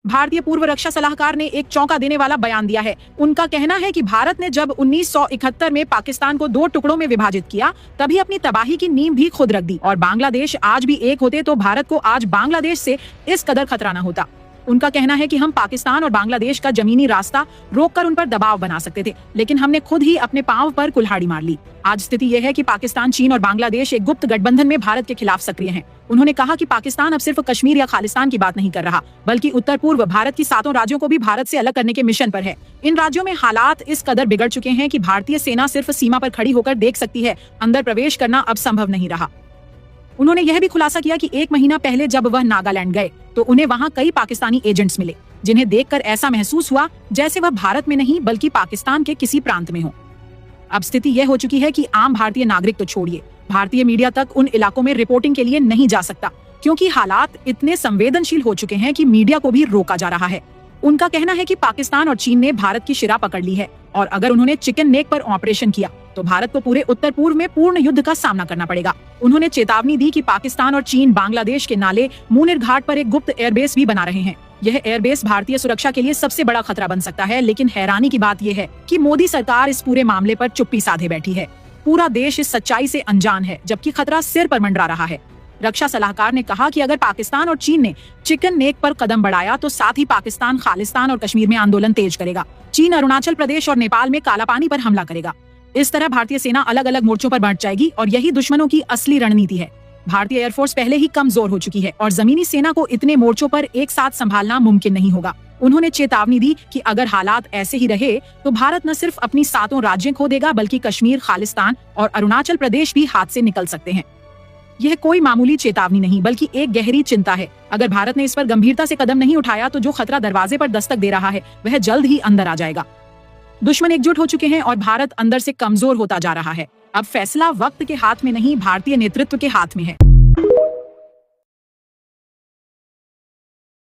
भारतीय पूर्व रक्षा सलाहकार ने एक चौंका देने वाला बयान दिया है। उनका कहना है कि भारत ने जब 1971 में पाकिस्तान को 2 टुकड़ों में विभाजित किया, तभी अपनी तबाही की नींव भी खुद रख दी और बांग्लादेश आज भी एक होते तो भारत को आज बांग्लादेश से इस कदर खतरा न होता। उनका कहना है कि हम पाकिस्तान और बांग्लादेश का जमीनी रास्ता रोककर उन पर दबाव बना सकते थे, लेकिन हमने खुद ही अपने पांव पर कुल्हाड़ी मार ली। आज स्थिति यह है कि पाकिस्तान, चीन और बांग्लादेश एक गुप्त गठबंधन में भारत के खिलाफ सक्रिय हैं। उन्होंने कहा कि पाकिस्तान अब सिर्फ कश्मीर या खालिस्तान की बात नहीं कर रहा, बल्कि उत्तर पूर्व भारत की 7 राज्यों को भी भारत से अलग करने के मिशन पर है। इन राज्यों में हालात इस कदर बिगड़ चुके हैं कि भारतीय सेना सिर्फ सीमा पर खड़ी होकर देख सकती है, अंदर प्रवेश करना अब संभव नहीं रहा। उन्होंने यह भी खुलासा किया कि 1 महीना पहले जब वह नागालैंड गए तो उन्हें वहां कई पाकिस्तानी एजेंट्स मिले, जिन्हें देखकर ऐसा महसूस हुआ जैसे वह भारत में नहीं बल्कि पाकिस्तान के किसी प्रांत में हो। अब स्थिति यह हो चुकी है कि आम भारतीय नागरिक तो छोड़िए, भारतीय मीडिया तक उन इलाकों में रिपोर्टिंग के लिए नहीं जा सकता, क्योंकि हालात इतने संवेदनशील हो चुके हैं कि मीडिया को भी रोका जा रहा है। उनका कहना है कि पाकिस्तान और चीन ने भारत की शिरा पकड़ ली है और अगर उन्होंने चिकन नेक पर ऑपरेशन किया तो भारत को पूरे उत्तर पूर्व में पूर्ण युद्ध का सामना करना पड़ेगा। उन्होंने चेतावनी दी कि पाकिस्तान और चीन बांग्लादेश के नाले मुनिर घाट पर एक गुप्त एयरबेस भी बना रहे हैं। यह एयरबेस भारतीय सुरक्षा के लिए सबसे बड़ा खतरा बन सकता है, लेकिन हैरानी की बात यह है कि मोदी सरकार इस पूरे मामले पर चुप्पी साधे बैठी है। पूरा देश इस सच्चाई से अनजान है, जबकि खतरा सिर पर मंडरा रहा है। रक्षा सलाहकार ने कहा कि अगर पाकिस्तान और चीन ने चिकन नेक पर कदम बढ़ाया तो साथ ही पाकिस्तान खालिस्तान और कश्मीर में आंदोलन तेज करेगा। चीन अरुणाचल प्रदेश और नेपाल में कालापानी पर हमला करेगा। इस तरह भारतीय सेना अलग अलग मोर्चों पर बढ़ जाएगी और यही दुश्मनों की असली रणनीति है। भारतीय एयरफोर्स पहले ही कमजोर हो चुकी है और जमीनी सेना को इतने मोर्चों पर एक साथ संभालना मुमकिन नहीं होगा। उन्होंने चेतावनी दी कि अगर हालात ऐसे ही रहे तो भारत न सिर्फ अपनी 7 राज्य खो देगा, बल्कि कश्मीर, खालिस्तान और अरुणाचल प्रदेश भी हाथ से निकल सकते हैं। यह कोई मामूली चेतावनी नहीं बल्कि एक गहरी चिंता है। अगर भारत ने इस पर गंभीरता से कदम नहीं उठाया तो जो खतरा दरवाजे पर दस्तक दे रहा है वह जल्द ही अंदर आ जाएगा। दुश्मन एकजुट हो चुके हैं और भारत अंदर से कमजोर होता जा रहा है। अब फैसला वक्त के हाथ में नहीं, भारतीय नेतृत्व के हाथ में है।